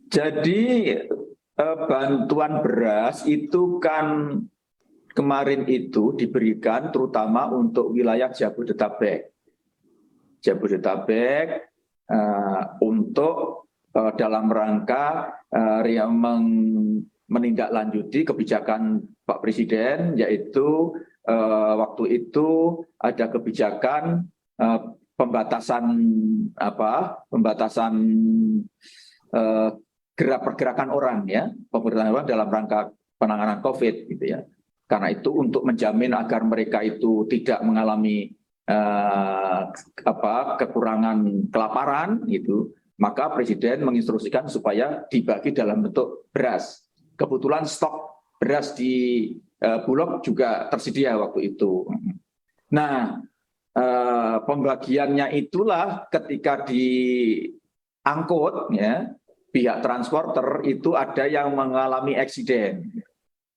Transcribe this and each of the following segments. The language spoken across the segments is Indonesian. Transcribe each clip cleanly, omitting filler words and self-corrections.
Jadi bantuan beras itu kan kemarin itu diberikan terutama untuk wilayah Jabodetabek. Jabodetabek untuk dalam rangka menindaklanjuti kebijakan Pak Presiden, yaitu waktu itu ada kebijakan pembatasan gerak pergerakan orang, ya, pemberdayaan orang dalam rangka penanganan COVID gitu ya. Karena itu untuk menjamin agar mereka itu tidak mengalami kekurangan kelaparan gitu, maka Presiden menginstruksikan supaya dibagi dalam bentuk beras. Kebetulan stok beras di Bulog juga tersedia waktu itu. Nah, pembagiannya itulah ketika diangkut, ya, pihak transporter itu ada yang mengalami eksiden.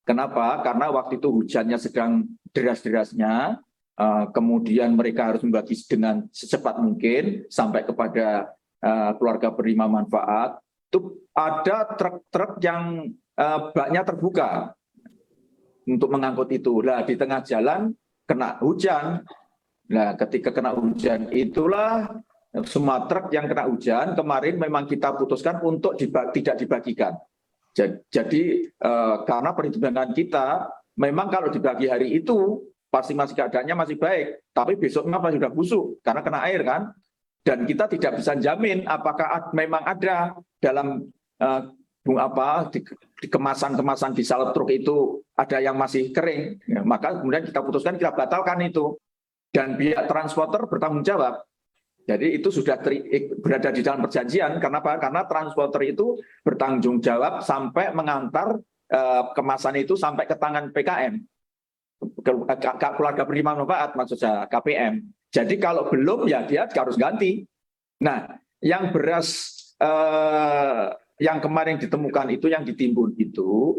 Kenapa? Karena waktu itu hujannya sedang deras-derasnya, kemudian mereka harus membagi dengan secepat mungkin sampai kepada keluarga penerima manfaat. Itu ada truk-truk yang baknya terbuka untuk mengangkut itu. Nah, di tengah jalan kena hujan. Nah, ketika kena hujan itulah semua truk yang kena hujan kemarin memang kita putuskan untuk tidak dibagikan. Jadi karena perhitungan kita memang kalau dibagi hari itu pasti masih keadaannya masih baik, tapi besoknya pasti sudah busuk karena kena air kan. Dan kita tidak bisa jamin apakah memang ada dalam di kemasan-kemasan di salep truk itu ada yang masih kering. Ya, maka kemudian kita putuskan kita batalkan itu. Dan pihak transporter bertanggung jawab. Jadi itu sudah berada di dalam perjanjian. Kenapa? Karena transporter itu bertanggung jawab sampai mengantar kemasan itu sampai ke tangan PKM, keluarga penerima manfaat, maksud saya KPM. Jadi kalau belum ya dia harus ganti. Nah, yang beras yang kemarin ditemukan itu, yang ditimbun itu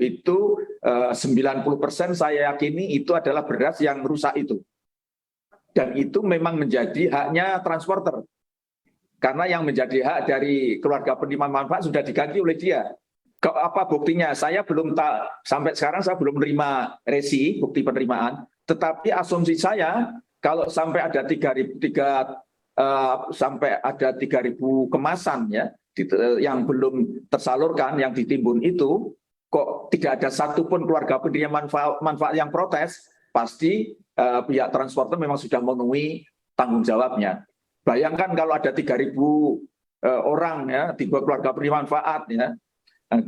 90% saya yakini itu adalah beras yang rusak itu. Dan itu memang menjadi haknya transporter. Karena yang menjadi hak dari keluarga penerima manfaat sudah diganti oleh dia. Apa buktinya? Saya belum sampai sekarang saya belum menerima resi, bukti penerimaan. Tetapi asumsi saya kalau sampai ada 3.000 kemasan ya yang belum tersalurkan, yang ditimbun itu, kok tidak ada satupun keluarga penerima manfaat yang protes, pasti pihak transporter memang sudah memenuhi tanggung jawabnya. Bayangkan kalau ada 3.000 orang ya, 3 keluarga penerima manfaat ya,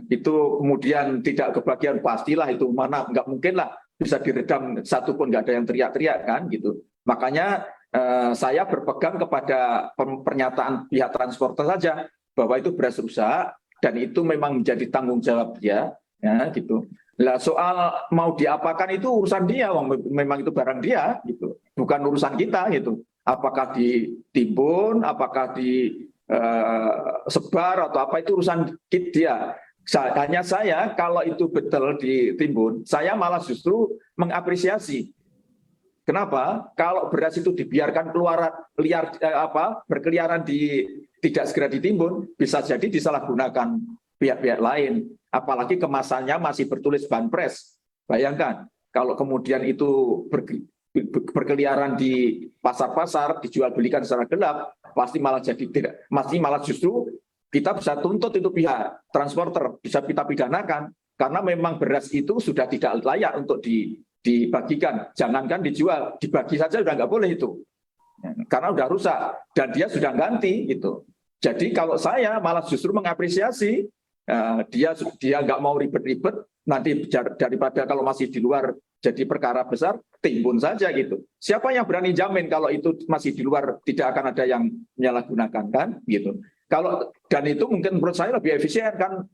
itu kemudian tidak kebagian, pastilah itu mana nggak mungkin lah bisa diredam satupun, nggak ada yang teriak-teriak kan gitu. Makanya saya berpegang kepada pernyataan pihak transporter saja bahwa itu beras rusak dan itu memang menjadi tanggung jawab dia ya gitu. Lah soal mau diapakan itu urusan dia, memang itu barang dia gitu, bukan urusan kita gitu. Apakah ditimbun, apakah disebar atau apa, itu urusan dia. Hanya saya kalau itu betul ditimbun, saya malah justru mengapresiasi. Kenapa? Kalau beras itu dibiarkan keluar berkeliaran tidak segera ditimbun, bisa jadi disalahgunakan pihak-pihak lain. Apalagi kemasannya masih bertulis Banpres. Bayangkan, kalau kemudian itu berkeliaran di pasar-pasar, dijual belikan secara gelap, pasti malah justru kita bisa tuntut itu pihak transporter, bisa kita pidanakan, karena memang beras itu sudah tidak layak untuk dibagikan. Jangankan dijual, dibagi saja sudah nggak boleh itu, karena sudah rusak dan dia sudah ganti gitu. Jadi kalau saya malah justru mengapresiasi dia nggak mau ribet-ribet, nanti daripada kalau masih di luar jadi perkara besar, timbun saja gitu. Siapa yang berani jamin kalau itu masih di luar tidak akan ada yang menyalahgunakan kan gitu. Dan itu mungkin menurut saya lebih efisien kan.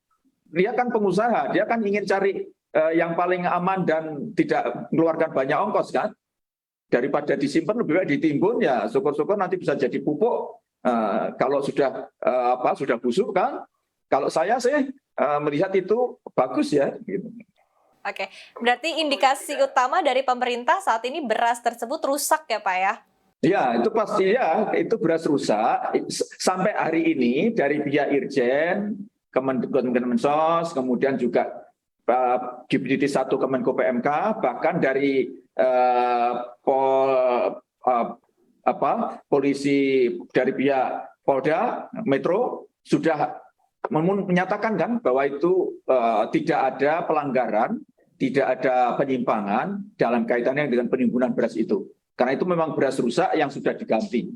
Dia kan pengusaha, dia kan ingin cari yang paling aman dan tidak mengeluarkan banyak ongkos kan. Daripada disimpan lebih baik ditimbun, ya syukur-syukur nanti bisa jadi pupuk. Kalau sudah sudah busuk kan. Kalau saya sih melihat itu bagus ya. Gitu. Oke, berarti indikasi utama dari pemerintah saat ini beras tersebut rusak ya Pak ya? Ya, itu pasti ya, itu beras rusak. Sampai hari ini dari pihak Irjen Kemensos, kemudian juga Deputi 1 Kemenko PMK, bahkan dari polisi dari pihak Polda Metro sudah menyatakan kan bahwa itu tidak ada pelanggaran, tidak ada penyimpangan dalam kaitannya dengan penimbunan beras itu. Karena itu memang beras rusak yang sudah diganti.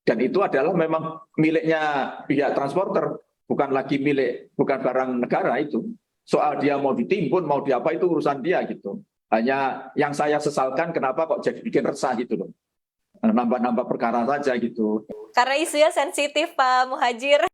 Dan itu adalah memang miliknya pihak transporter, bukan barang negara itu. Soal dia mau ditimbun, mau diapa itu urusan dia gitu. Hanya yang saya sesalkan kenapa kok jadi bikin resah gitu loh. Nambah-nambah perkara saja gitu. Karena isunya sensitif Pak Muhadjir.